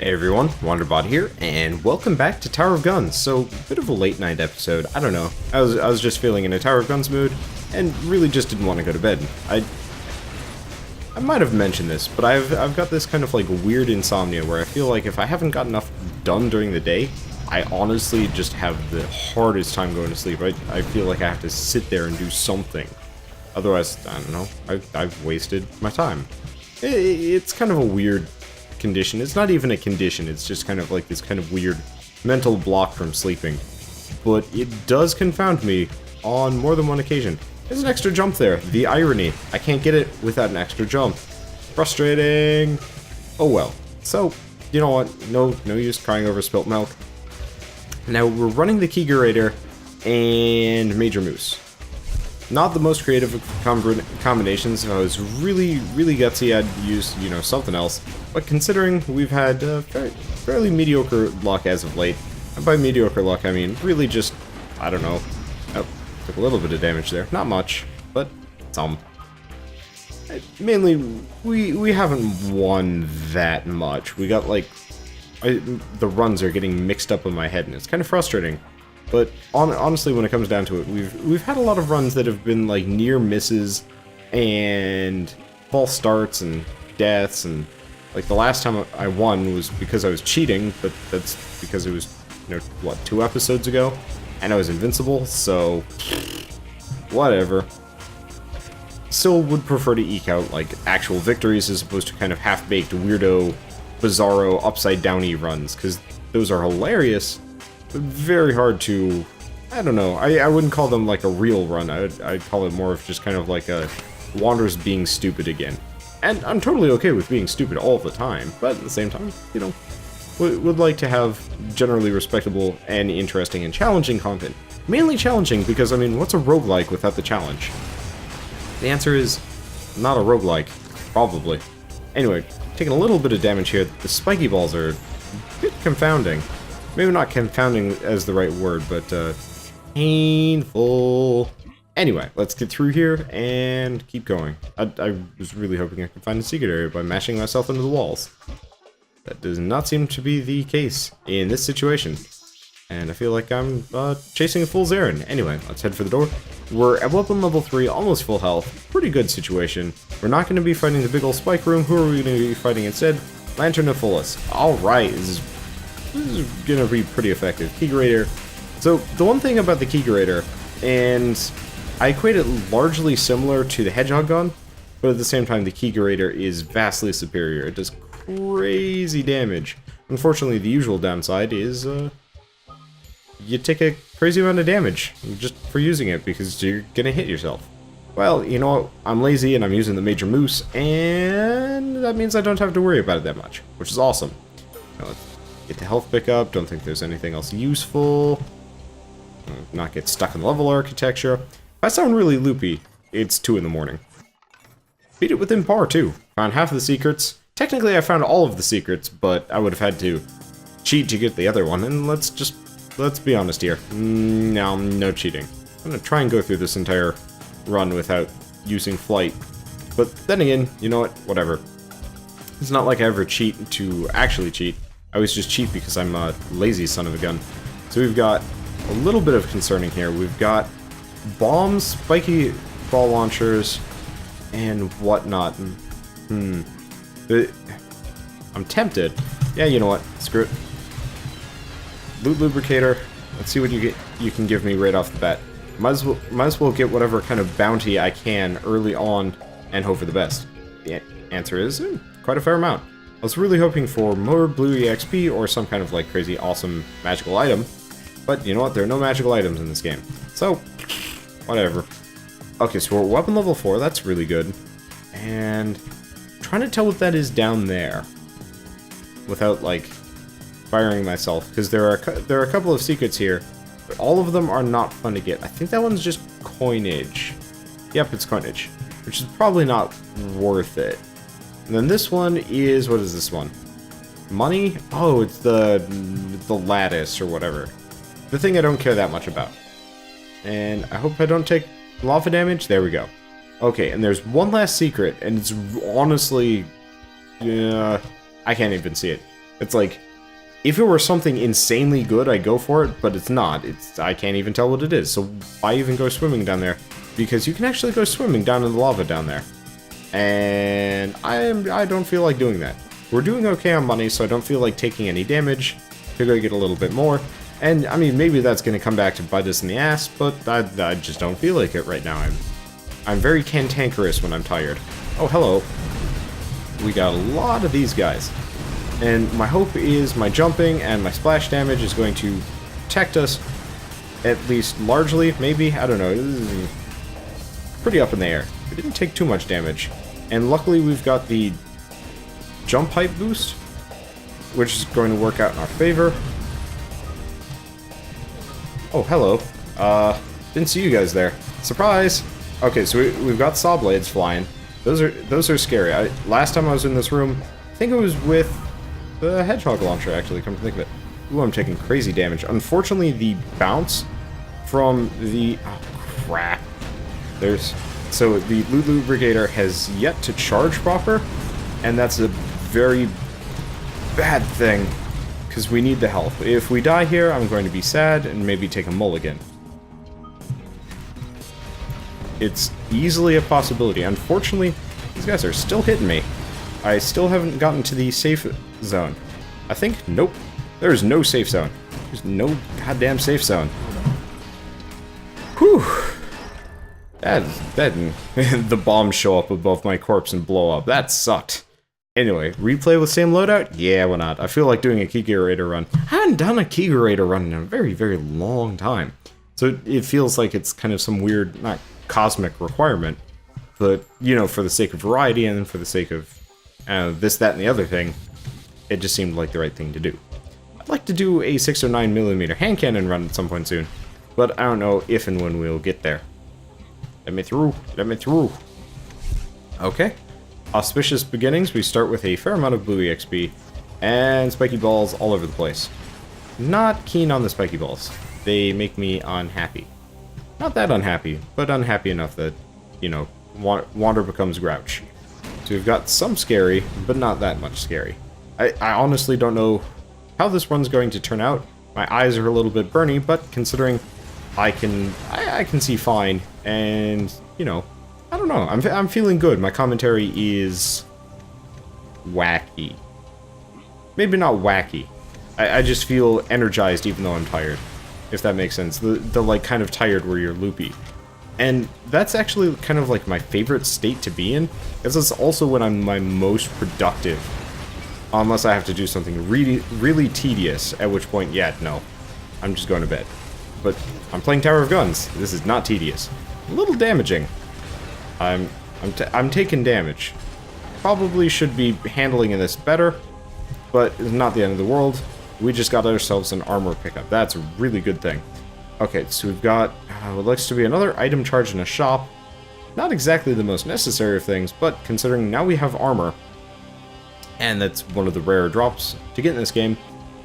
Hey everyone, Wanderbot here, and welcome back to Tower of Guns. So, bit of a late night episode, I don't know. I was just feeling in a Tower of Guns mood, and really just didn't want to go to bed. I might have mentioned this, but I've got this kind of like weird insomnia where I feel like if I haven't got enough done during the day, I honestly just have the hardest time going to sleep. I feel like I have to sit there and do something. Otherwise, I don't know, I've wasted my time. It's kind of a weird condition. It's not even a condition, it's just kind of like this kind of weird mental block from sleeping. But it does confound me on more than one occasion. There's an extra jump there. The irony. I can't get it without an extra jump. Frustrating. Oh well. So, you know what? No use crying over spilt milk. Now we're running the Kegerator and Major Moose. Not the most creative of combinations. If I was really gutsy, I'd use, something else. But considering we've had fairly mediocre luck as of late, and by mediocre luck, I mean really just, I don't know. Oh, took a little bit of damage there. Not much, but some. Mainly, we haven't won that much. We got like, the runs are getting mixed up in my head, and it's kind of frustrating. But honestly, when it comes down to it, we've had a lot of runs that have been like near misses and false starts and deaths, and like the last time I won was because I was cheating, but that's because it was, what, 2 episodes ago, and I was invincible, so whatever. Still would prefer to eke out like actual victories as opposed to kind of half-baked weirdo, bizarro, upside-downy runs, because those are hilarious. Very hard to, I don't know, I wouldn't call them like a real run. I'd call it more of just kind of like a Wander's being stupid again. And I'm totally okay with being stupid all the time, but at the same time, would like to have generally respectable and interesting and challenging content. Mainly challenging because, I mean, what's a roguelike without the challenge? The answer is not a roguelike, probably. Anyway, taking a little bit of damage here. The spiky balls are a bit confounding. Maybe not confounding as the right word, but painful. Anyway, let's get through here and keep going. I was really hoping I could find a secret area by mashing myself into the walls. That does not seem to be the case in this situation. And I feel like I'm chasing a fool's errand. Anyway, let's head for the door. We're at weapon level 3, almost full health. Pretty good situation. We're not going to be fighting the big old spike room. Who are we going to be fighting instead? Lantern of Fullus. Alright, this is gonna be pretty effective. Kegerator. So, the one thing about the Kegerator, and I equate it largely similar to the Hedgehog gun, but at the same time the Kegerator is vastly superior. It does crazy damage. Unfortunately, the usual downside is, you take a crazy amount of damage just for using it because you're gonna hit yourself. Well, you know what? I'm lazy and I'm using the Major Moose, and that means I don't have to worry about it that much, which is awesome. Now, let's get the health pickup. Don't think there's anything else useful. Not get stuck in the level architecture. If I sound really loopy, it's 2 in the morning. Beat it within par, too. Found half of the secrets. Technically, I found all of the secrets, but I would have had to cheat to get the other one, and let's be honest here. No cheating. I'm gonna try and go through this entire run without using flight. But then again, you know what? Whatever. It's not like I ever cheat to actually cheat. I always just cheat because I'm a lazy son of a gun. So we've got a little bit of concerning here. We've got bombs, spiky ball launchers, and whatnot. I'm tempted. Yeah, you know what? Screw it. Loot lubricator. Let's see what you can give me right off the bat. Might as well get whatever kind of bounty I can early on and hope for the best. The answer is quite a fair amount. I was really hoping for more blue EXP or some kind of like crazy awesome magical item, but you know what, there are no magical items in this game, so whatever. Okay, so we're at weapon level 4, that's really good, and I'm trying to tell what that is down there without like firing myself, because there are a couple of secrets here, but all of them are not fun to get. I think that one's just coinage. Yep, it's coinage, which is probably not worth it. And then this one is, what is this one? Money? Oh, it's the lattice or whatever. The thing I don't care that much about. And I hope I don't take lava damage. There we go. Okay, and there's one last secret, and it's honestly... I can't even see it. It's like, if it were something insanely good, I'd go for it, but it's not. I can't even tell what it is, so why even go swimming down there? Because you can actually go swimming down in the lava down there. And I don't feel like doing that. We're doing okay on money, so I don't feel like taking any damage. Figure I get a little bit more. And, I mean, maybe that's going to come back to bite us in the ass, but I just don't feel like it right now. I'm very cantankerous when I'm tired. Oh, hello. We got a lot of these guys. And my hope is my jumping and my splash damage is going to protect us, at least largely, maybe? I don't know. This is pretty up in the air. We didn't take too much damage. And luckily we've got the jump height boost, which is going to work out in our favor. Oh, hello. Didn't see you guys there. Surprise! Okay, so we've got saw blades flying. Those are scary. Last time I was in this room, I think it was with the hedgehog launcher, actually, come to think of it. Ooh, I'm taking crazy damage. Unfortunately, the bounce from the... Oh, crap. So the Loot Lubricator has yet to charge proper, and that's a very bad thing, because we need the health. If we die here, I'm going to be sad and maybe take a mulligan. It's easily a possibility. Unfortunately, these guys are still hitting me. I still haven't gotten to the safe zone. I think, nope. There's no safe zone. There's no goddamn safe zone. Whew. The bombs show up above my corpse and blow up. That sucked. Anyway, replay with same loadout? Yeah, why not? I feel like doing a key curator run. I haven't done a key curator run in a very, very long time. So it feels like it's kind of some weird, not cosmic requirement, but, you know, for the sake of variety and for the sake of this, that, and the other thing, it just seemed like the right thing to do. I'd like to do a 609mm hand cannon run at some point soon, but I don't know if and when we'll get there. Let me through. Let me through. Okay. Auspicious beginnings. We start with a fair amount of blue EXP and spiky balls all over the place. Not keen on the spiky balls. They make me unhappy. Not that unhappy, but unhappy enough that, you know, Wander becomes Grouch. So we've got some scary, but not that much scary. I honestly don't know how this run's going to turn out. My eyes are a little bit burny, but considering I can see fine, and, you know, I don't know. I'm feeling good. My commentary is wacky. Maybe not wacky. I just feel energized even though I'm tired, if that makes sense. The like kind of tired where you're loopy. And that's actually kind of like my favorite state to be in, because it's also when I'm my most productive. Unless I have to do something really, really tedious, at which point, yeah, no. I'm just going to bed. But I'm playing Tower of Guns. This is not tedious. A little damaging. I'm taking damage. Probably should be handling this better, but it's not the end of the world. We just got ourselves an armor pickup. That's a really good thing. Okay, so we've got what looks to be another item charge in a shop. Not exactly the most necessary of things, but considering now we have armor, and that's one of the rare drops to get in this game,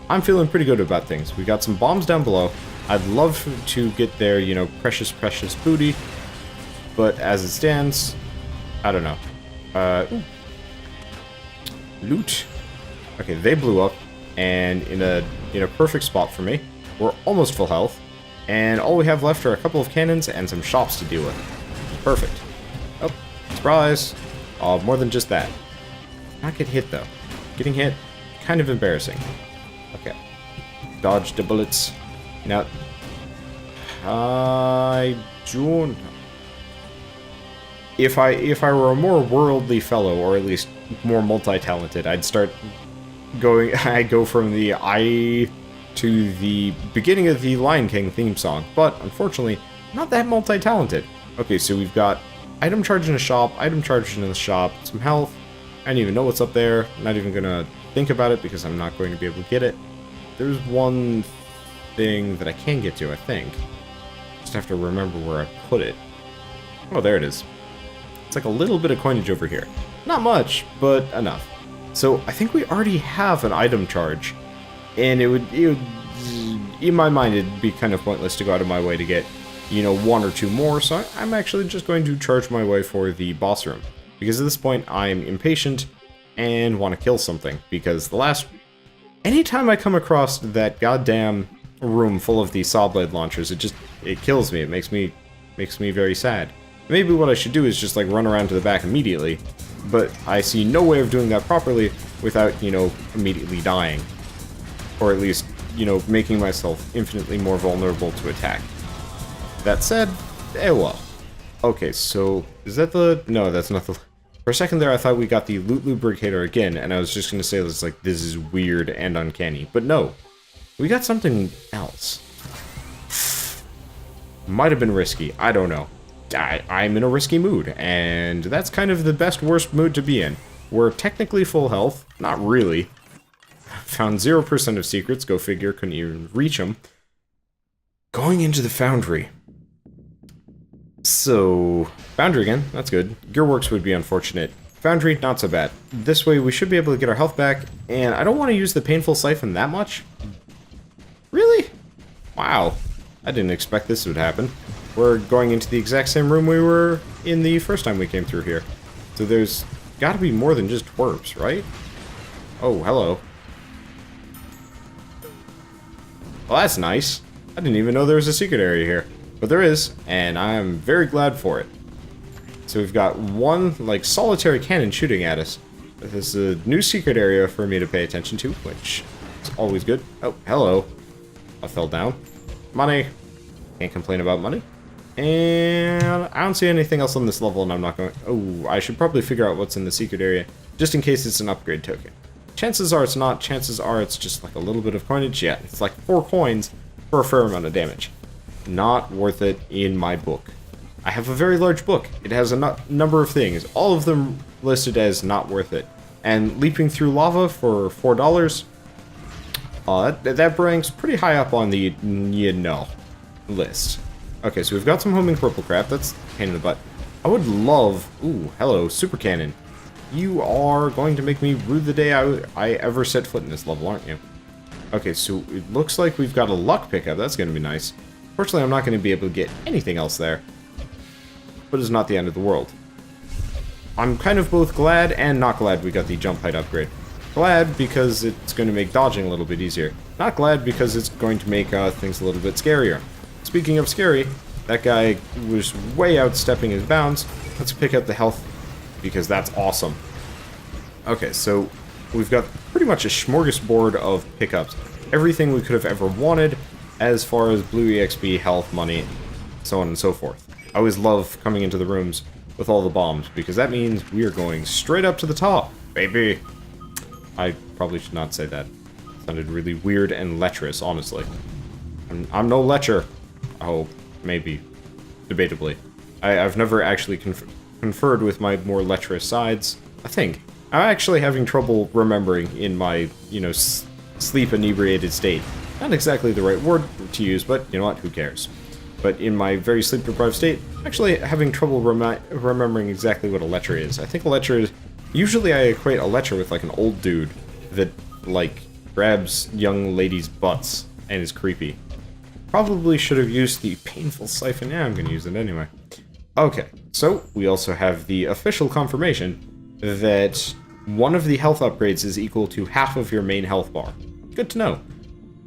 I'm feeling pretty good about things. We got some bombs down below. I'd love to get their, you know, precious booty, but as it stands, I don't know. Loot. Okay, they blew up, and in a perfect spot for me. We're almost full health, and all we have left are a couple of cannons and some shops to deal with. Perfect. Oh, surprise! Oh, more than just that. Not get hit though. Getting hit, kind of embarrassing. Okay. Dodge the bullets. Now, I don't. If I were a more worldly fellow, or at least more multi-talented, I'd start going. I'd go from the eye to the beginning of the Lion King theme song. But unfortunately, not that multi-talented. Okay, so we've got item charge in a shop, item charge in the shop, some health. I don't even know what's up there. I'm not even gonna think about it because I'm not going to be able to get it. There's one thing that I can get to, I think. Just have to remember where I put it. Oh, there it is. It's like a little bit of coinage over here. Not much, but enough. So I think we already have an item charge, and it would in my mind, it'd be kind of pointless to go out of my way to get, you know, one or two more. So I'm actually just going to charge my way for the boss room, because at this point I'm impatient and want to kill something, because the last Anytime I come across that goddamn room full of these saw blade launchers, it kills me. It makes me very sad. Maybe what I should do is just like run around to the back immediately, but I see no way of doing that properly without, you know, immediately dying. Or at least, you know, making myself infinitely more vulnerable to attack. That said, well. Okay, so, is that the... No, that's not the... For a second there, I thought we got the loot lubricator again, and I was just gonna say, this is weird and uncanny. But no. We got something else. Might have been risky, I don't know. I'm in a risky mood, and that's kind of the best-worst mood to be in. We're technically full health, not really. Found 0% of secrets, go figure, couldn't even reach them. Going into the foundry. So, foundry again, that's good. Gearworks would be unfortunate. Foundry, not so bad. This way we should be able to get our health back, and I don't want to use the painful siphon that much. Really? Wow. I didn't expect this would happen. We're going into the exact same room we were in the first time we came through here. So there's gotta be more than just twerps, right? Oh, hello. Well, that's nice. I didn't even know there was a secret area here. But there is, and I'm very glad for it. So we've got one, like, solitary cannon shooting at us. This is a new secret area for me to pay attention to, which is always good. Oh, hello. I fell down. Money. Can't complain about money. And I don't see anything else on this level, and I'm not going... Oh, I should probably figure out what's in the secret area, just in case it's an upgrade token. Chances are it's not. Chances are it's just like a little bit of coinage. Yeah, it's like 4 coins for a fair amount of damage. Not worth it in my book. I have a very large book. It has a number of things, all of them listed as not worth it. And leaping through lava for $4, that ranks pretty high up on the you know list. Okay, so we've got some homing purple crap. That's a pain in the butt. I would love... Ooh, hello, super cannon. You are going to make me rue the day I ever set foot in this level, aren't you? Okay, so it looks like we've got a luck pickup. That's going to be nice. Fortunately, I'm not going to be able to get anything else there. But it's not the end of the world. I'm kind of both glad and not glad we got the jump height upgrade. Glad because it's going to make dodging a little bit easier. Not glad because it's going to make things a little bit scarier. Speaking of scary, that guy was way outstepping his bounds. Let's pick up the health because that's awesome. Okay, so we've got pretty much a smorgasbord of pickups. Everything we could have ever wanted. As far as blue EXP, health, money, so on and so forth. I always love coming into the rooms with all the bombs, because that means we are going straight up to the top, baby. I probably should not say that. It sounded really weird and lecherous, honestly. I'm no lecher. Oh, maybe. Debatably. I've never actually conferred with my more lecherous sides. I think. I'm actually having trouble remembering in my, you know, sleep inebriated state. Not exactly the right word to use, but you know what, who cares. But in my very sleep-deprived state, I'm actually having trouble remembering exactly what a lecher is. I think a lecher is... Usually I equate a lecher with like an old dude that, like, grabs young ladies' butts and is creepy. Probably should have used the painful siphon. Yeah, I'm going to use it anyway. Okay, so we also have the official confirmation that one of the health upgrades is equal to half of your main health bar. Good to know.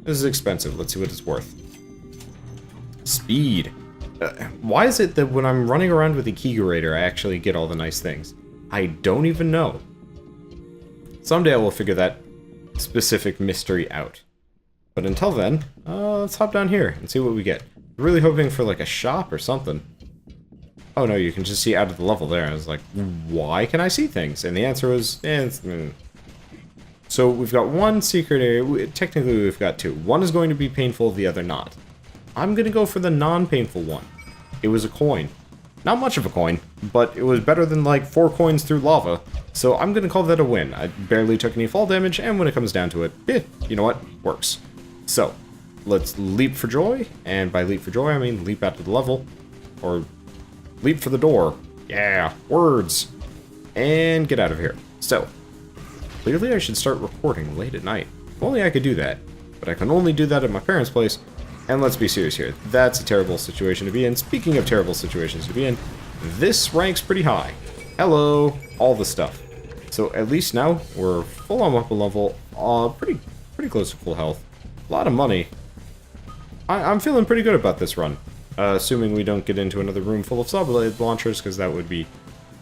This is expensive. Let's see what it's worth. Speed. Why is it that when I'm running around with the Keygerator, I actually get all the nice things? I don't even know. Someday I will figure that specific mystery out. But until then, let's hop down here and see what we get. I'm really hoping for like a shop or something. Oh no, you can just see out of the level there. I was like, why can I see things? And the answer was, So we've got one secret area. Technically we've got 2. One is going to be painful, the other not. I'm going to go for the non-painful one. It was a coin. Not much of a coin, but it was better than like 4 coins through lava. So I'm going to call that a win. I barely took any fall damage, and when it comes down to it, you know what? Works. So, let's leap for joy. And by leap for joy, I mean leap out of the level. Or leap for the door. Yeah, words. And get out of here. So, clearly I should start recording late at night. If only I could do that. But I can only do that at my parents' place. And let's be serious here. That's a terrible situation to be in. Speaking of terrible situations to be in, this ranks pretty high. Hello, all the stuff. So at least now we're full on up a level. Pretty pretty close to full health. A lot of money. I'm feeling pretty good about this run. Assuming we don't get into another room full of saw-blade launchers, because that would be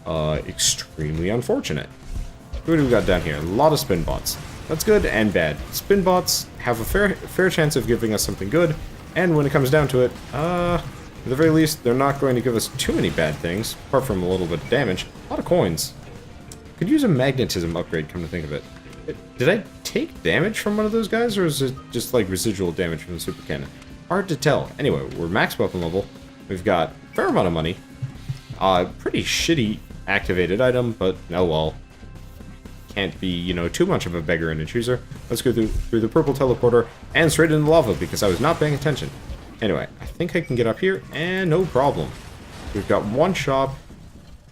extremely unfortunate. What do we got down here? A lot of spin bots. That's good and bad. Spin bots have a fair chance of giving us something good, and when it comes down to it, at the very least, they're not going to give us too many bad things, apart from a little bit of damage. A lot of coins. Could use a magnetism upgrade, come to think of it. Did I take damage from one of those guys, or is it just like residual damage from the super cannon? Hard to tell. Anyway, we're max weapon level. We've got a fair amount of money. Pretty shitty activated item, but oh well. Can't be, you know, too much of a beggar and a chooser. Let's go through the purple teleporter and straight into lava because I was not paying attention. Anyway, I think I can get up here and no problem. We've got one shop.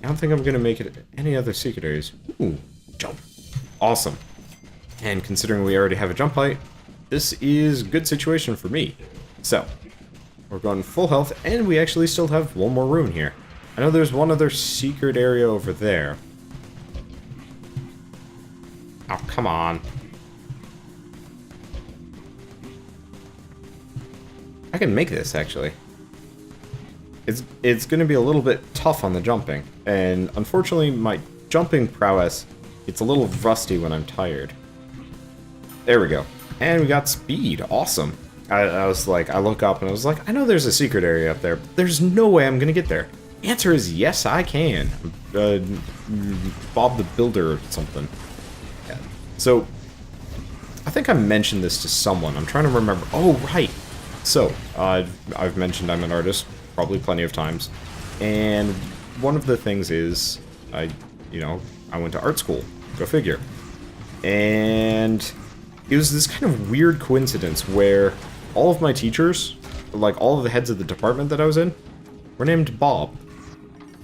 I don't think I'm gonna make it any other secret areas. Ooh, jump. Awesome. And considering we already have a jump height, this is a good situation for me. So, we're going full health, and we actually still have one more rune here. I know there's one other secret area over there. Oh, come on. I can make this, actually. It's going to be a little bit tough on the jumping, and unfortunately my jumping prowess gets a little rusty when I'm tired. There we go. And we got speed. Awesome. I was like, I look up and I was like, I know there's a secret area up there, but there's no way I'm going to get there. The answer is yes, I can. Bob the Builder or something. Yeah. So, I think I mentioned this to someone. I'm trying to remember. Oh, right. So, I've mentioned I'm an artist probably plenty of times. And one of the things is, I went to art school. Go figure. And it was this kind of weird coincidence where all of my teachers, like all of the heads of the department that I was in, were named Bob.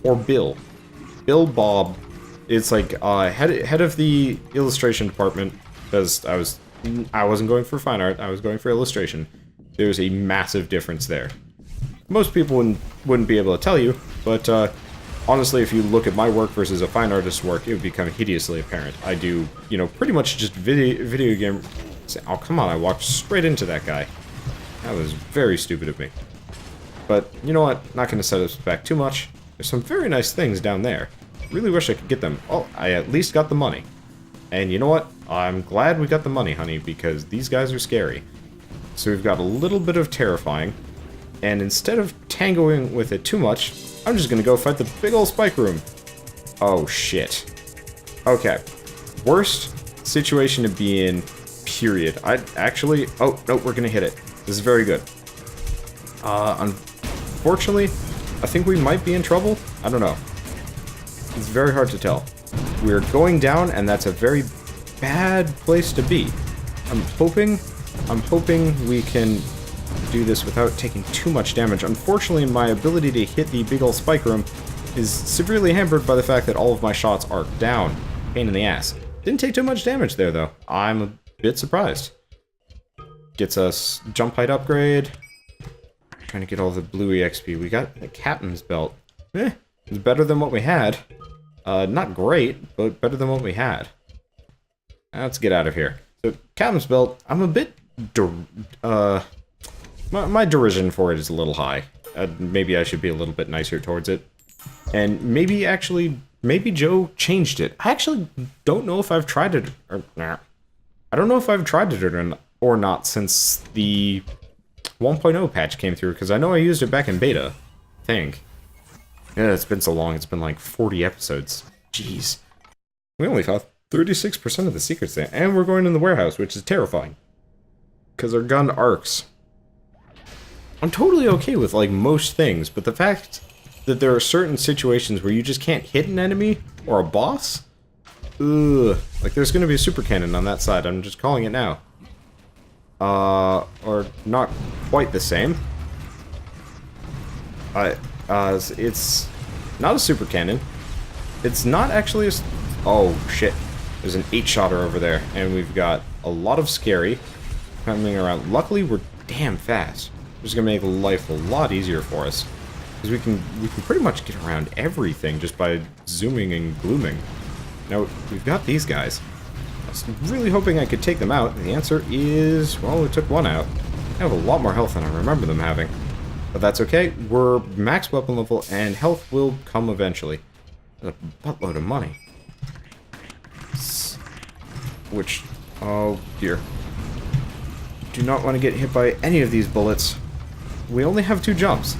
Or Bill. Bill Bob. It's like head of the illustration department, because I wasn't going for fine art, I was going for illustration. There's a massive difference there. Most people wouldn't be able to tell you, but honestly, if you look at my work versus a fine artist's work, it would become hideously apparent. I do, pretty much just video game. Oh, come on, I walked straight into that guy. That was very stupid of me. But, you know what? Not going to set us back too much. There's some very nice things down there. Really wish I could get them. Oh, I at least got the money. And you know what? I'm glad we got the money, honey, because these guys are scary. So we've got a little bit of terrifying. And instead of tangoing with it too much, I'm just going to go fight the big old spike room. Oh, shit. Okay. Worst situation to be in, period. Oh, no, we're going to hit it. This is very good. Unfortunately, I think we might be in trouble. I don't know. It's very hard to tell. We're going down, and that's a very bad place to be. I'm hoping we can do this without taking too much damage. Unfortunately, my ability to hit the big ol' spike room is severely hampered by the fact that all of my shots arc down. Pain in the ass. Didn't take too much damage there, though. I'm a bit surprised. Gets us jump height upgrade. Trying to get all the blue EXP. We got the captain's belt. It's better than what we had. Not great, but better than what we had. Let's get out of here. So, captain's belt, I'm a bit... my derision for it is a little high. Maybe I should be a little bit nicer towards it. And maybe Joe changed it. I actually don't know if I've tried it I don't know if I've tried it or not since the 1.0 patch came through, because I know I used it back in beta, I think. Yeah, it's been so long, it's been like 40 episodes. Jeez. We only found 36% of the secrets there, and we're going in the warehouse, which is terrifying. Because our gun arcs. I'm totally okay with, like, most things, but the fact that there are certain situations where you just can't hit an enemy or a boss? Ugh. Like, there's gonna be a super cannon on that side, I'm just calling it now. Or not quite the same. It's not a super cannon. It's not actually a... Oh, shit. There's an 8-shotter over there, and we've got a lot of scary coming around. Luckily, we're damn fast. Which is gonna make life a lot easier for us. Because we can pretty much get around everything just by zooming and glooming. Now, we've got these guys. was really hoping I could take them out. The answer is, well, it took one out. I have a lot more health than I remember them having. But that's okay. We're max weapon level, and health will come eventually. A buttload of money. Which, oh dear. Do not want to get hit by any of these bullets. We only have 2 jumps.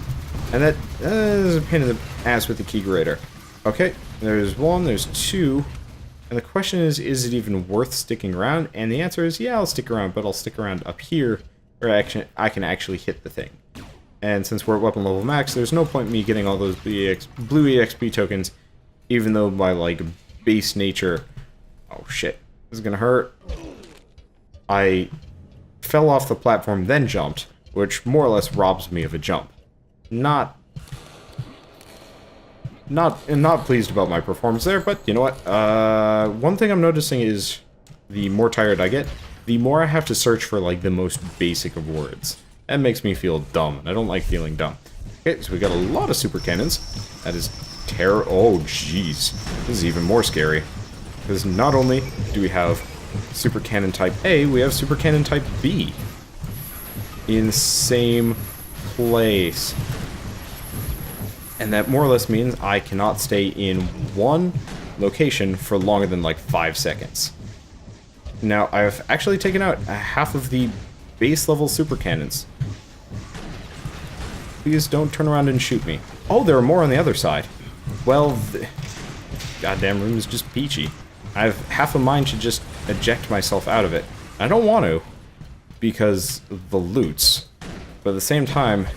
And that is a pain in the ass with the key grader. Okay, there's 1, there's 2. And the question is it even worth sticking around? And the answer is, yeah, I'll stick around, but I'll stick around up here where I can actually hit the thing. And since we're at weapon level max, there's no point in me getting all those blue EXP tokens, even though my, like, base nature... Oh, shit. This is gonna hurt. I fell off the platform, then jumped, which more or less robs me of a jump. Not pleased about my performance there, but you know what? One thing I'm noticing is the more tired I get, the more I have to search for, like, the most basic of words. That makes me feel dumb, and I don't like feeling dumb. Okay, so we got a lot of super cannons. That is oh, jeez. This is even more scary. Because not only do we have super cannon type A, we have super cannon type B. In the same place. And that more or less means I cannot stay in one location for longer than like 5 seconds. Now, I've actually taken out half of the base level super cannons. Please don't turn around and shoot me. Oh, there are more on the other side. Well, the goddamn room is just peachy. I have half a mind to just eject myself out of it. I don't want to, because the loots. But at the same time,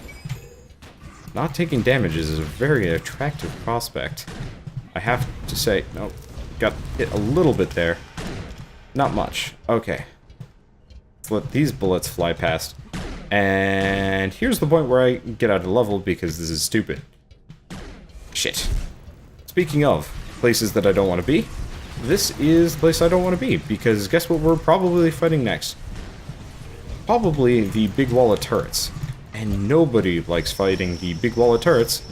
not taking damages is a very attractive prospect. I have to say, no, got hit a little bit there. Not much. Okay. Let's let these bullets fly past. And here's the point where I get out of level because this is stupid. Shit. Speaking of places that I don't want to be, this is the place I don't want to be, because guess what we're probably fighting next? Probably the big wall of turrets. And nobody likes fighting the big wall of turrets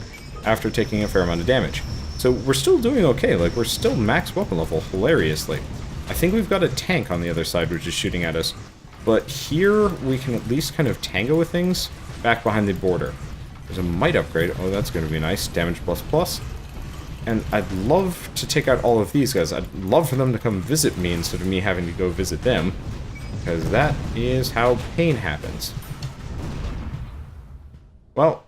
after taking a fair amount of damage. So we're still doing okay, like we're still max weapon level, hilariously. I think we've got a tank on the other side which is shooting at us. But here we can at least kind of tango with things back behind the border. There's a might upgrade. Oh, that's going to be nice. Damage plus plus. And I'd love to take out all of these guys. I'd love for them to come visit me instead of me having to go visit them. Because that is how pain happens. Well,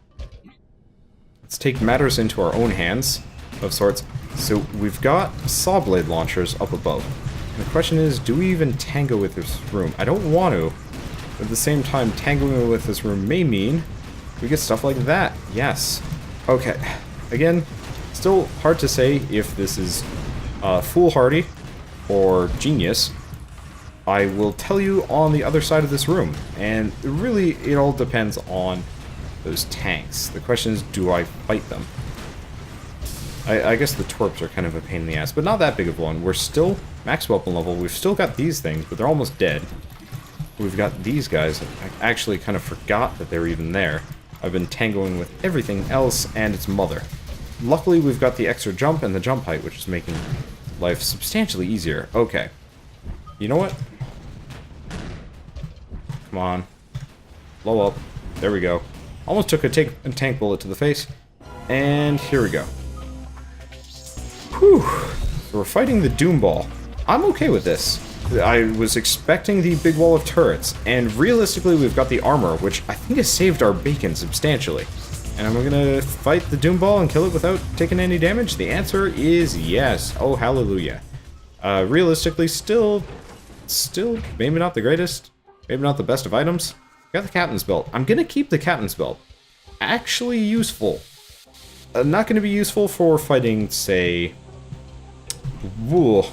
let's take matters into our own hands, of sorts. So we've got saw blade launchers up above. And the question is, do we even tango with this room? I don't want to. But at the same time, tangoing with this room may mean we get stuff like that. Yes. Okay. Again, still hard to say if this is foolhardy or genius. I will tell you on the other side of this room. And really, it all depends on those tanks. The question is, do I fight them? I guess the torps are kind of a pain in the ass, but not that big of one. We're still max weapon level. We've still got these things, but they're almost dead. We've got these guys. I actually kind of forgot that they were even there. I've been tangoing with everything else and its mother. Luckily, we've got the extra jump and the jump height, which is making life substantially easier. Okay. You know what? Come on. Blow up. There we go. Almost took a tank bullet to the face. And here we go. Whew. So we're fighting the Doom Ball. I'm okay with this. I was expecting the big wall of turrets, and realistically we've got the armor, which I think has saved our bacon substantially. And am I gonna fight the Doom Ball and kill it without taking any damage? The answer is yes. Oh, hallelujah. Realistically, still maybe not the greatest, maybe not the best of items. Got the Captain's Belt. I'm gonna keep the Captain's Belt. Actually useful. Not gonna be useful for fighting, say... Whoa.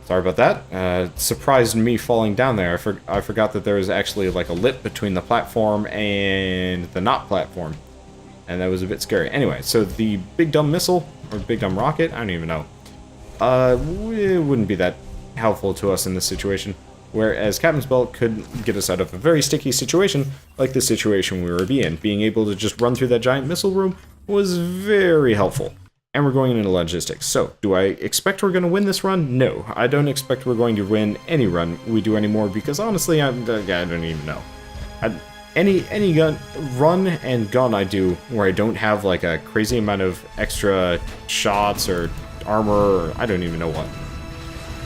Sorry about that. It surprised me falling down there. I forgot that there was actually like a lip between the platform and the not platform. And that was a bit scary. Anyway, so the big dumb missile, or big dumb rocket, I don't even know. It wouldn't be that helpful to us in this situation. Whereas Captain's Belt could get us out of a very sticky situation, like the situation we were in. Being able to just run through that giant missile room was very helpful. and we're going into logistics. So, do I expect we're going to win this run? No, I don't expect we're going to win any run we do anymore, because honestly, I don't even know. Any run and gun I do where I don't have like a crazy amount of extra shots or armor or I don't even know what.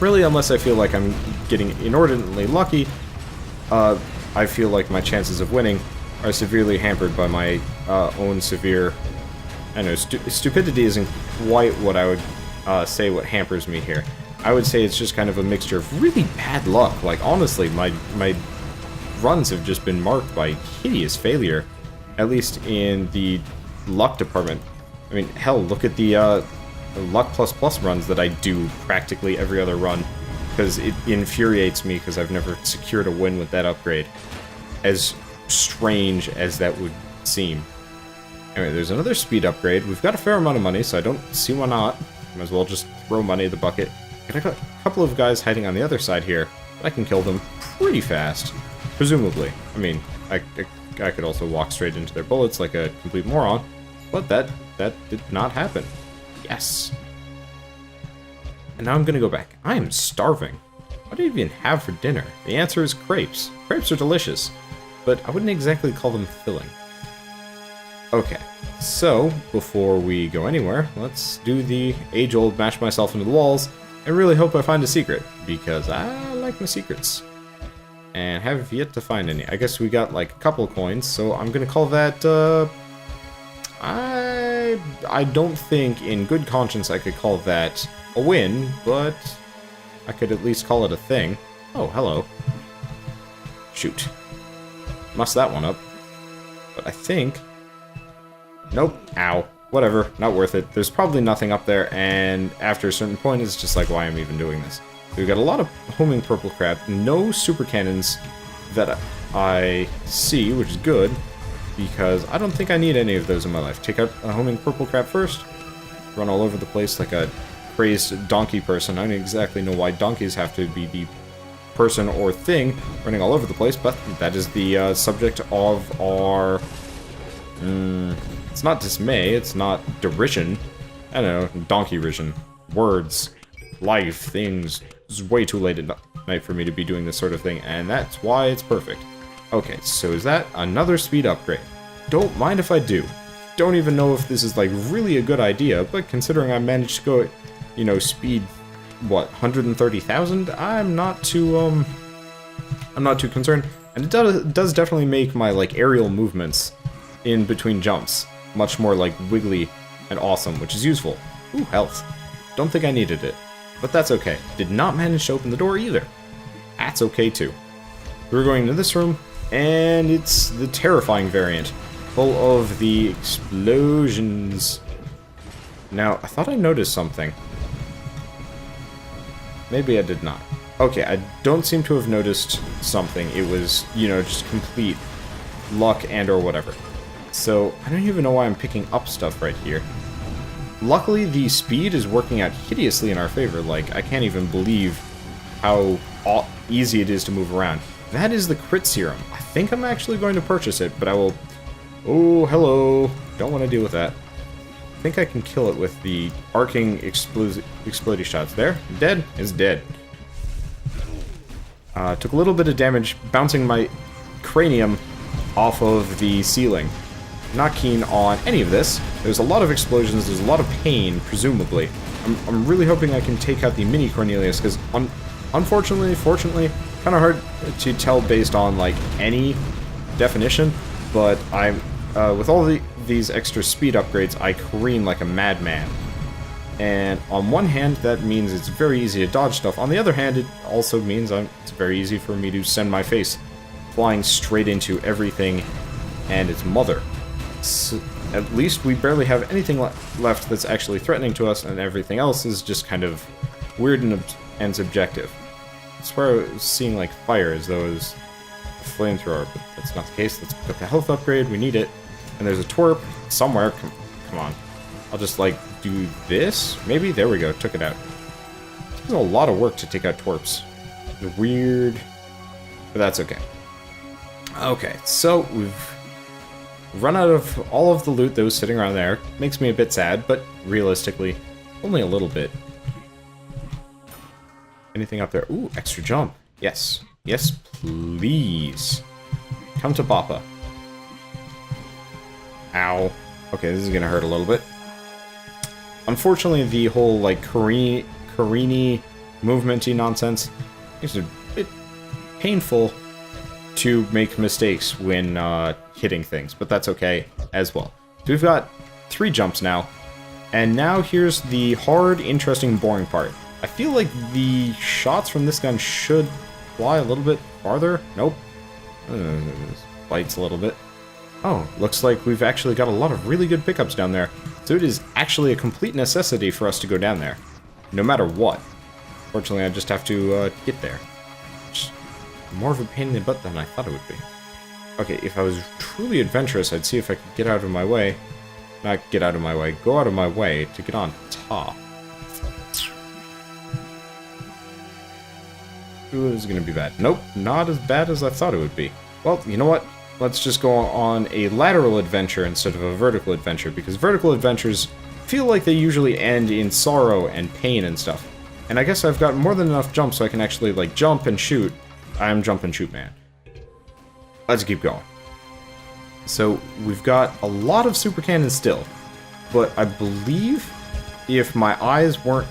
Really, unless I feel like I'm getting inordinately lucky, I feel like my chances of winning are severely hampered by my own severe... I know, stupidity isn't quite what I would say what hampers me here. I would say it's just kind of a mixture of really bad luck. Like, honestly, my runs have just been marked by hideous failure, at least in the luck department. I mean, hell, look at the luck plus runs that I do practically every other run, because it infuriates me because I've never secured a win with that upgrade, as strange as that would seem. Anyway, there's another speed upgrade. We've got a fair amount of money, so I don't see why not. Might as well just throw money in the bucket. And I got a couple of guys hiding on the other side here, but I can kill them pretty fast, presumably. I mean, I could also walk straight into their bullets like a complete moron, but that did not happen. Yes. And now I'm gonna go back. I am starving. What do you even have for dinner? The answer is crepes. Crepes are delicious, but I wouldn't exactly call them filling. Okay, so before we go anywhere, let's do the age-old bash myself into the walls and really hope I find a secret, because I like my secrets. And have yet to find any. I guess we got like a couple of coins, so I'm gonna call that, I don't think in good conscience I could call that a win, but I could at least call it a thing. Oh, hello. Shoot. Messed that one up. But I think... Nope. Ow. Whatever. Not worth it. There's probably nothing up there, and after a certain point, it's just like, why am I even doing this? We've got a lot of homing purple crap. No super cannons that I see, which is good, because I don't think I need any of those in my life. Take out a homing purple crap first. Run all over the place like a crazed donkey person. I don't exactly know why donkeys have to be the person or thing running all over the place, but that is the subject of our... it's not dismay, it's not derision. I don't know, donkey-rision. Words, life, things. It's way too late at night for me to be doing this sort of thing, and that's why it's perfect. Okay, so is that another speed upgrade? Don't mind if I do. Don't even know if this is, like, really a good idea, but considering I managed to go at, you know, speed, what, 130,000? I'm not too concerned. And it does definitely make my, like, aerial movements in between jumps much more, like, wiggly and awesome, which is useful. Ooh, health. Don't think I needed it, but that's okay. Did not manage to open the door either. That's okay, too. We're going into this room, and it's the terrifying variant, full of the explosions. Now, I thought I noticed something. Maybe I did not. Okay, I don't seem to have noticed something. It was, you know, just complete luck and or whatever. So, I don't even know why I'm picking up stuff right here. Luckily, the speed is working out hideously in our favor. Like, I can't even believe how easy it is to move around. That is the crit serum. I think I'm actually going to purchase it, but I will... Oh, hello. Don't want to deal with that. I think I can kill it with the arcing exploding shots. There. Dead. Is dead. Took a little bit of damage bouncing my cranium off of the ceiling. Not keen on any of this. There's a lot of explosions, there's a lot of pain, presumably. I'm really hoping I can take out the mini Cornelius, because unfortunately, fortunately, kind of hard to tell based on, like, any definition, but I'm, with all these extra speed upgrades, I careen like a madman. And on one hand, that means it's very easy to dodge stuff. On the other hand, it also means it's very easy for me to send my face flying straight into everything and its mother. So at least we barely have anything left that's actually threatening to us, and everything else is just kind of weird and subjective. I swear I was seeing like fire as though it was a flamethrower, but that's not the case. Let's pick up the health upgrade, we need it. And there's a twerp somewhere. Come on. I'll just like do this? Maybe? There we go, took it out. It takes a lot of work to take out twerps. They're weird, but that's okay. Okay, so we've run out of all of the loot that was sitting around there. Makes me a bit sad, but realistically, only a little bit. Anything up there? Ooh, extra jump. Yes. Yes, please. Come to Papa. Ow. Okay, this is gonna hurt a little bit. Unfortunately, the whole, like, Carini movement-y nonsense is a bit painful to make mistakes when hitting things, but that's okay as well. So we've got 3 jumps now, and now here's the hard, interesting, boring part. I feel like the shots from this gun should fly a little bit farther. Nope. Bites a little bit. Oh, looks like we've actually got a lot of really good pickups down there. So it is actually a complete necessity for us to go down there, no matter what. Fortunately, I just have to get there. Which is more of a pain in the butt than I thought it would be. Okay, if I was truly adventurous, I'd see if I could get out of my way. Not get out of my way, go out of my way to get on top. Ooh, this is gonna be bad. Nope, not as bad as I thought it would be. Well, you know what? Let's just go on a lateral adventure instead of a vertical adventure, because vertical adventures feel like they usually end in sorrow and pain and stuff. And I guess I've got more than enough jumps so I can actually, like, jump and shoot. I'm jump and shoot man. Let's keep going. So, we've got a lot of super cannons still, but I believe if my eyes weren't...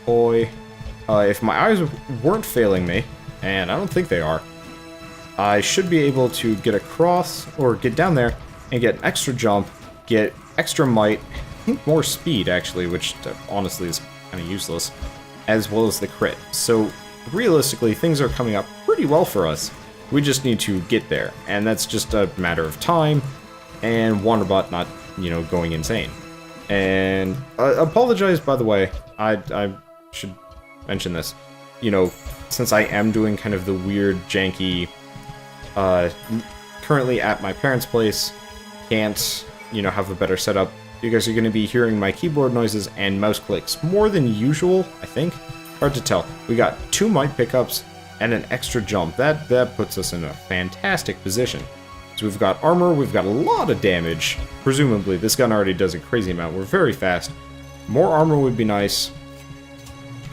if my eyes weren't failing me, and I don't think they are, I should be able to get across, or get down there, and get an extra jump, get extra might, I think more speed, actually, which honestly is kind of useless, as well as the crit. So, realistically, things are coming up pretty well for us. We just need to get there, and that's just a matter of time, and Wanderbot not, you know, going insane. And, apologize, by the way, I should mention this, you know, since I am doing kind of the weird, janky, currently at my parents' place, can't, you know, have a better setup. You guys are going to be hearing my keyboard noises and mouse clicks more than usual, I think. Hard to tell. We got 2 might pickups and an extra jump. That puts us in a fantastic position. So we've got armor, we've got a lot of damage. Presumably, this gun already does a crazy amount. We're very fast. More armor would be nice.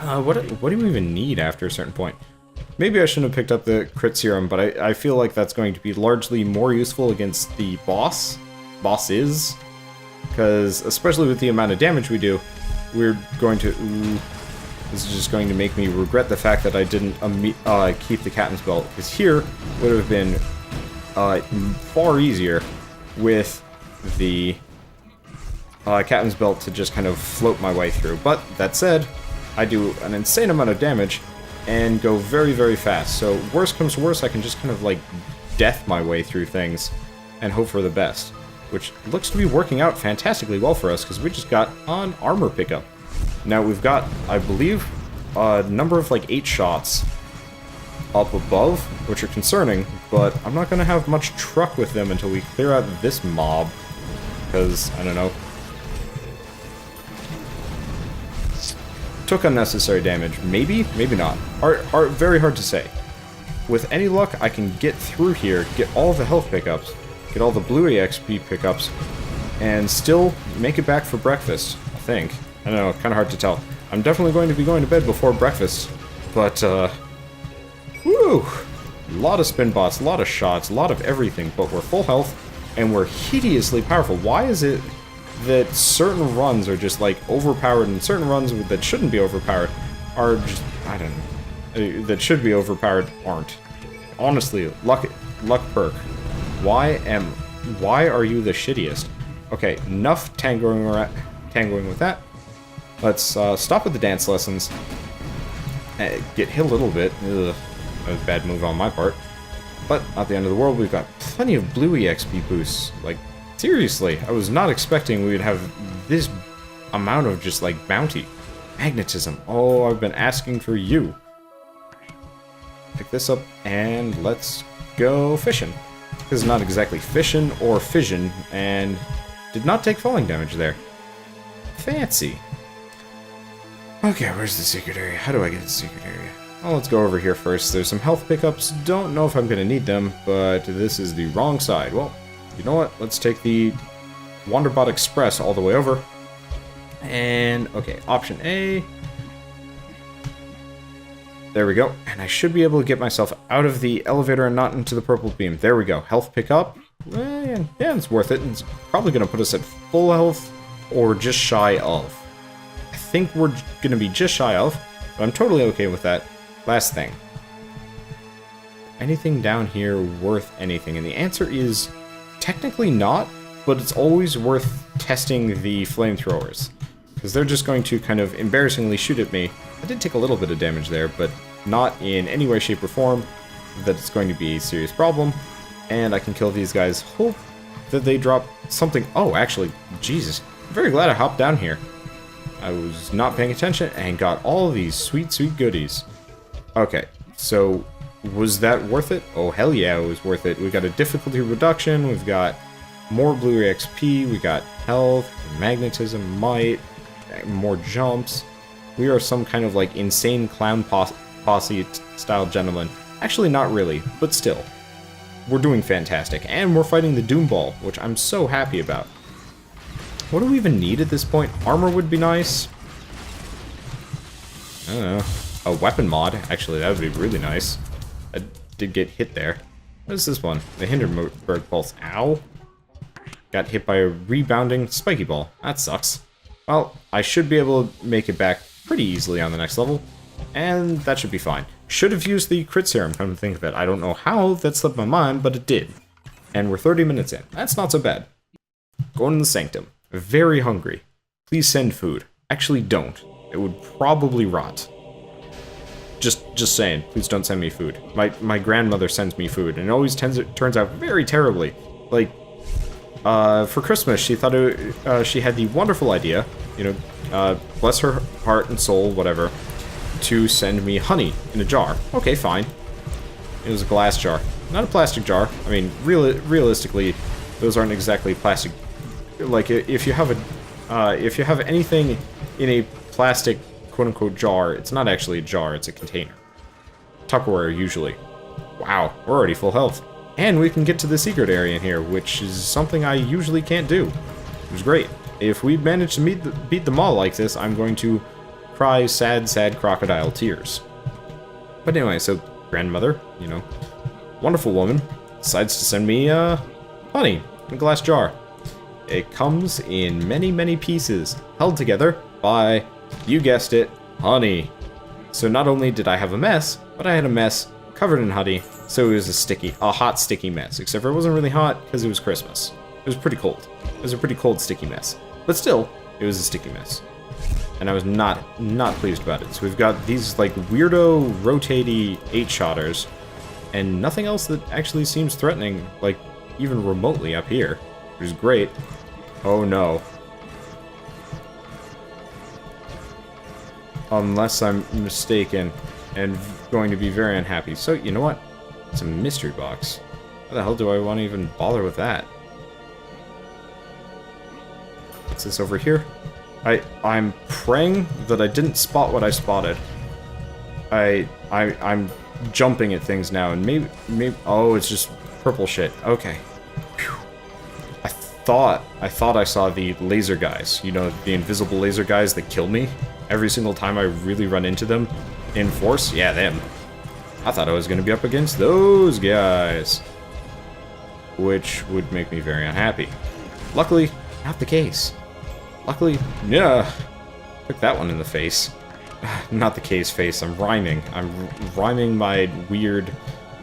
What do we even need after a certain point? Maybe I shouldn't have picked up the crit serum, but I feel like that's going to be largely more useful against the bosses, because especially with the amount of damage we do, we're going to... Ooh, this is just going to make me regret the fact that I didn't keep the captain's belt, because here would have been far easier with the captain's belt to just kind of float my way through. But that said, I do an insane amount of damage and go very, very fast. So worst comes to worst, I can just kind of like death my way through things and hope for the best, which looks to be working out fantastically well for us because we just got an armor pickup. Now we've got, I believe, a number of like 8 shots up above, which are concerning, but I'm not going to have much truck with them until we clear out this mob, because, I don't know, took unnecessary damage. Maybe, maybe not. Very hard to say. With any luck, I can get through here, get all the health pickups, get all the blue EXP pickups, and still make it back for breakfast, I think. I don't know, kind of hard to tell. I'm definitely going to be going to bed before breakfast, but, woo! A lot of spin bots, a lot of shots, a lot of everything, but we're full health, and we're hideously powerful. Why is it that certain runs are just, like, overpowered, and certain runs that shouldn't be overpowered are just, I don't know, that should be overpowered aren't? Honestly, luck perk. Why are you the shittiest? Okay, enough tangoing with that. Let's stop with the dance lessons. Get hit a little bit. Ugh, that was a bad move on my part. But not the end of the world. We've got plenty of blue EXP boosts. Like, seriously, I was not expecting we would have this amount of just, like, bounty. Magnetism. Oh, I've been asking for you. Pick this up, and let's go fishing. This is not exactly fishing or fission, and did not take falling damage there. Fancy. Okay, where's the secret area? How do I get to the secret area? Well, let's go over here first. There's some health pickups. Don't know if I'm going to need them, but this is the wrong side. Well, you know what? Let's take the Wanderbot Express all the way over. And, okay, option A. There we go. And I should be able to get myself out of the elevator and not into the purple beam. There we go. Health pick up. Yeah, it's worth it. It's probably going to put us at full health or just shy of. I think we're going to be just shy of, but I'm totally okay with that. Last thing. Anything down here worth anything? And the answer is technically not, but it's always worth testing the flamethrowers, because they're just going to kind of embarrassingly shoot at me. I did take a little bit of damage there, but not in any way, shape, or form that it's going to be a serious problem. And I can kill these guys. Hope that they drop something. Oh, actually, Jesus. I'm very glad I hopped down here. I was not paying attention and got all these sweet, sweet goodies. Okay, so was that worth it? Oh, hell yeah, it was worth it. We got a difficulty reduction. We've got more blue XP. We got health, magnetism, might, more jumps. We are some kind of like insane clown posse style gentleman. Actually, not really, but still. We're doing fantastic. And we're fighting the Doom Ball, which I'm so happy about. What do we even need at this point? Armor would be nice. I don't know. A weapon mod. Actually, that would be really nice. I did get hit there. What is this one? The Hindenburg Pulse. Ow. Got hit by a rebounding spiky ball. That sucks. Well, I should be able to make it back pretty easily on the next level, and that should be fine. Should have used the crit serum, come to think of it. I don't know how that slipped my mind, but it did. And we're 30 minutes in. That's not so bad. Going in the Sanctum. Very hungry. Please send food. Actually, don't. It would probably rot. Just saying. Please don't send me food. My grandmother sends me food, and it always turns out very terribly. Like, for Christmas, she thought she had the wonderful idea, you know, bless her heart and soul, whatever, to send me honey in a jar. Okay, fine. It was a glass jar, not a plastic jar. I mean, realistically, those aren't exactly plastic. Like, if you have anything in a plastic quote-unquote jar, it's not actually a jar, it's a container. Tupperware, usually. Wow, we're already full health. And we can get to the secret area in here, which is something I usually can't do. It was great. If we manage to beat them all like this, I'm going to cry sad, sad crocodile tears. But anyway, so grandmother, you know, wonderful woman, decides to send me honey in a glass jar. It comes in many, many pieces, held together by, you guessed it, honey. So not only did I have a mess, but I had a mess covered in honey, so it was a hot, sticky mess. Except for it wasn't really hot, because it was Christmas. It was pretty cold. It was a pretty cold, sticky mess. But still, it was a sticky mess. And I was not pleased about it. So we've got these, like, weirdo, rotatey 8-shotters, and nothing else that actually seems threatening, like, even remotely up here, which is great. Oh no. Unless I'm mistaken, and going to be very unhappy. So, you know what? It's a mystery box. How the hell do I want to even bother with that? What's this over here? I'm praying that I didn't spot what I spotted. I'm jumping at things now, and maybe oh, it's just purple shit. Okay. Whew. I thought I saw the laser guys. You know, the invisible laser guys that kill me every single time I really run into them in force. Yeah, them. I thought I was going to be up against those guys, which would make me very unhappy. Luckily, not the case. Luckily, yeah, took that one in the face. Not the case face, I'm rhyming. I'm rhyming my weird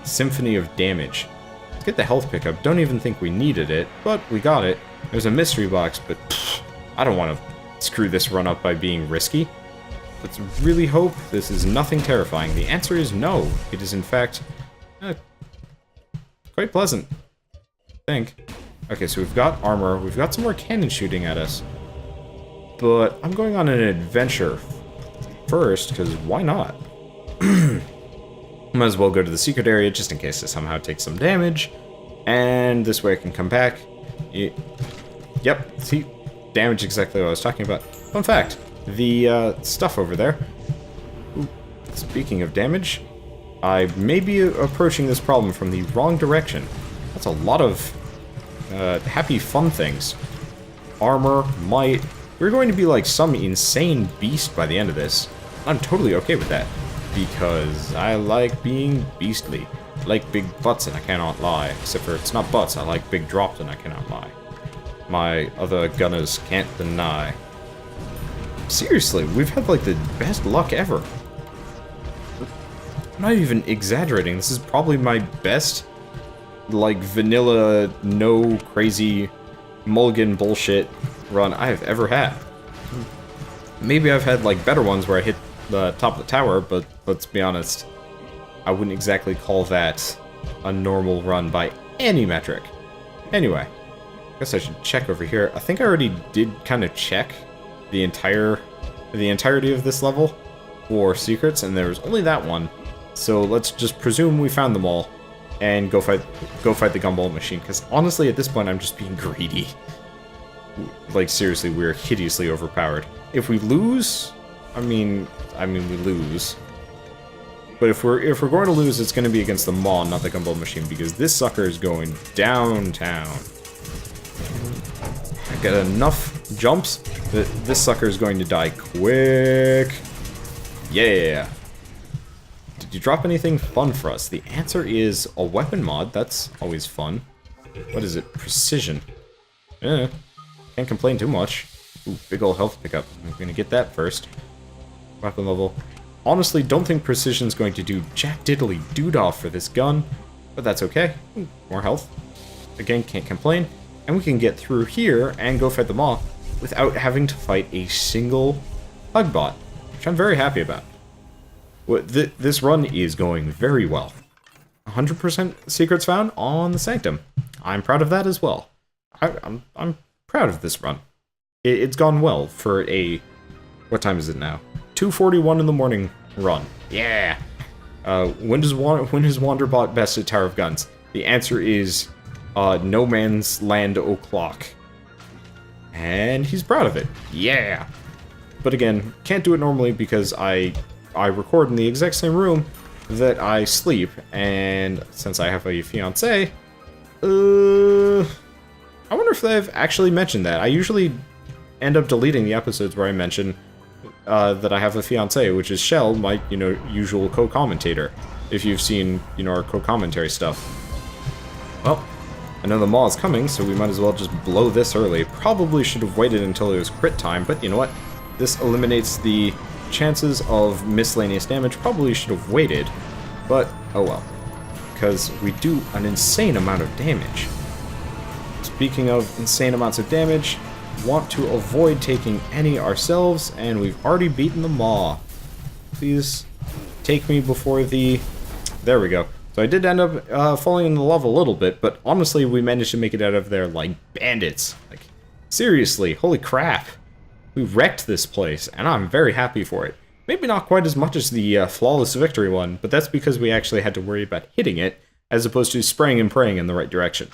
symphony of damage. Let's get the health pickup. Don't even think we needed it, but we got it. There's a mystery box, but pff, I don't want to screw this run up by being risky. Let's really hope this is nothing terrifying. The answer is no. It is, in fact, quite pleasant, I think. Okay, so we've got armor. We've got some more cannon shooting at us. But I'm going on an adventure first, because why not? Might as well go to the secret area, just in case I somehow take some damage. And this way I can come back. Yep, see? Damage exactly what I was talking about. Fun fact, the stuff over there. Ooh, speaking of damage, I may be approaching this problem from the wrong direction. That's a lot of happy fun things. Armor, might. We're going to be like some insane beast by the end of this. I'm totally okay with that. Because I like being beastly. I like big butts and I cannot lie. Except for it's not butts, I like big drops and I cannot lie. My other gunners can't deny. Seriously, we've had like the best luck ever. I'm not even exaggerating. This is probably my best, like, vanilla, no crazy mulligan bullshit run I've ever had. Maybe I've had, like, better ones where I hit the top of the tower, but let's be honest, I wouldn't exactly call that a normal run by any metric. Anyway, I guess I should check over here. I think I already did kind of check the entirety of this level for secrets, and there was only that one. So let's just presume we found them all, and go fight the gumball machine. Because honestly, at this point, I'm just being greedy. Like seriously, we're hideously overpowered. If we lose, I mean we lose. But if we're going to lose, it's going to be against the Maw, not the gumball machine, because this sucker is going downtown. I got enough jumps that this sucker is going to die quick. Yeah. Did you drop anything fun for us? The answer is a weapon mod. That's always fun. What is it? Precision. Can't complain too much. Ooh, big ol' health pickup. I'm gonna get that first. Weapon level. Honestly, don't think precision's going to do jack diddly doodah for this gun, but that's okay. Ooh, more health. Again, can't complain. And we can get through here and go fight them all without having to fight a single Hugbot, which I'm very happy about. This run is going very well. 100% secrets found on the Sanctum. I'm proud of that as well. I'm proud of this run. It's gone well for a... What time is it now? 2:41 in the morning run. Yeah! When is Wanderbot best at Tower of Guns? The answer is No Man's Land O'Clock. And he's proud of it. Yeah! But again, can't do it normally because I record in the exact same room that I sleep, and since I have a fiancé, I wonder if they've actually mentioned that. I usually end up deleting the episodes where I mention that I have a fiancé, which is Shell, my, usual co-commentator, if you've seen, our co-commentary stuff. Well, I know the Maw is coming, so we might as well just blow this early. Probably should have waited until it was crit time, but you know what? This eliminates the chances of miscellaneous damage. Probably should have waited, but oh well. Because we do an insane amount of damage. Speaking of insane amounts of damage, want to avoid taking any ourselves, and we've already beaten the Maw. Please take me before the... There we go. So I did end up falling in the lava a little bit, but honestly we managed to make it out of there like bandits. Like, seriously, holy crap. We wrecked this place, and I'm very happy for it. Maybe not quite as much as the Flawless Victory one, but that's because we actually had to worry about hitting it, as opposed to spraying and praying in the right direction.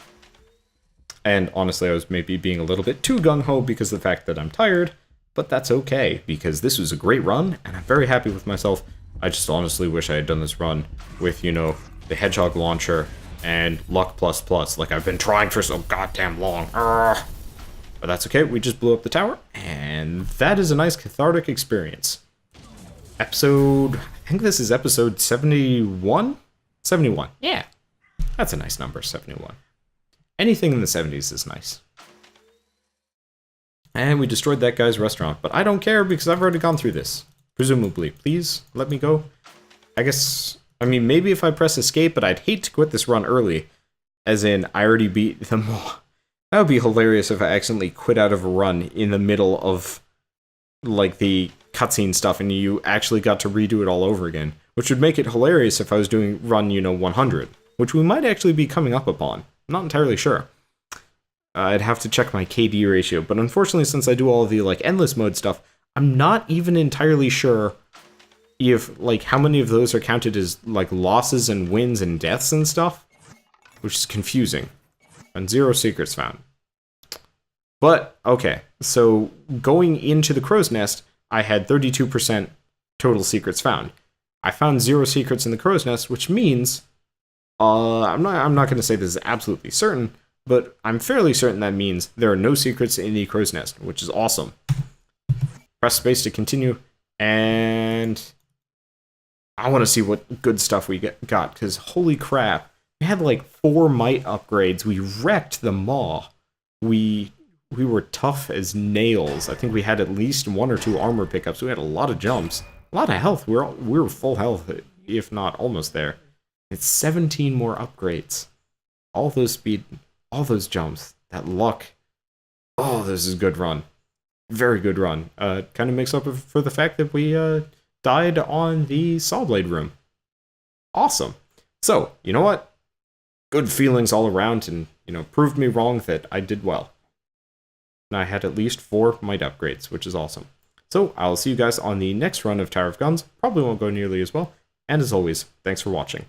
And honestly, I was maybe being a little bit too gung-ho because of the fact that I'm tired, but that's okay, because this was a great run, and I'm very happy with myself. I just honestly wish I had done this run with, the Hedgehog Launcher and Luck++, like I've been trying for so goddamn long. But that's okay, we just blew up the tower, and that is a nice cathartic experience. I think this is episode 71? 71, yeah. That's a nice number, 71. Anything in the 70s is nice. And we destroyed that guy's restaurant, but I don't care because I've already gone through this. Presumably. Please, let me go. Maybe if I press escape, but I'd hate to quit this run early. As in, I already beat them all. That would be hilarious if I accidentally quit out of a run in the middle of, like, the cutscene stuff and you actually got to redo it all over again. Which would make it hilarious if I was doing run, 100. Which we might actually be coming up upon. I'm not entirely sure. I'd have to check my KD ratio, but unfortunately since I do all of the, endless mode stuff, I'm not even entirely sure if, how many of those are counted as, losses and wins and deaths and stuff. Which is confusing. And 0 secrets found. But, okay, so going into the crow's nest, I had 32% total secrets found. I found 0 secrets in the crow's nest, which means, I'm not going to say this is absolutely certain, but I'm fairly certain that means there are no secrets in the crow's nest, which is awesome. Press space to continue, and I want to see what good stuff we got, because holy crap, we had like 4 might upgrades. We wrecked the maw. We were tough as nails. I think we had at least 1 or 2 armor pickups. We had a lot of jumps, a lot of health. We were full health, if not almost there. It's 17 more upgrades. All those speed, all those jumps, that luck. Oh, this is a good run. Very good run. Kind of makes up for the fact that we died on the saw blade room. Awesome. So, you know what? Good feelings all around, and, proved me wrong that I did well. And I had at least 4 might upgrades, which is awesome. So, I'll see you guys on the next run of Tower of Guns. Probably won't go nearly as well. And as always, thanks for watching.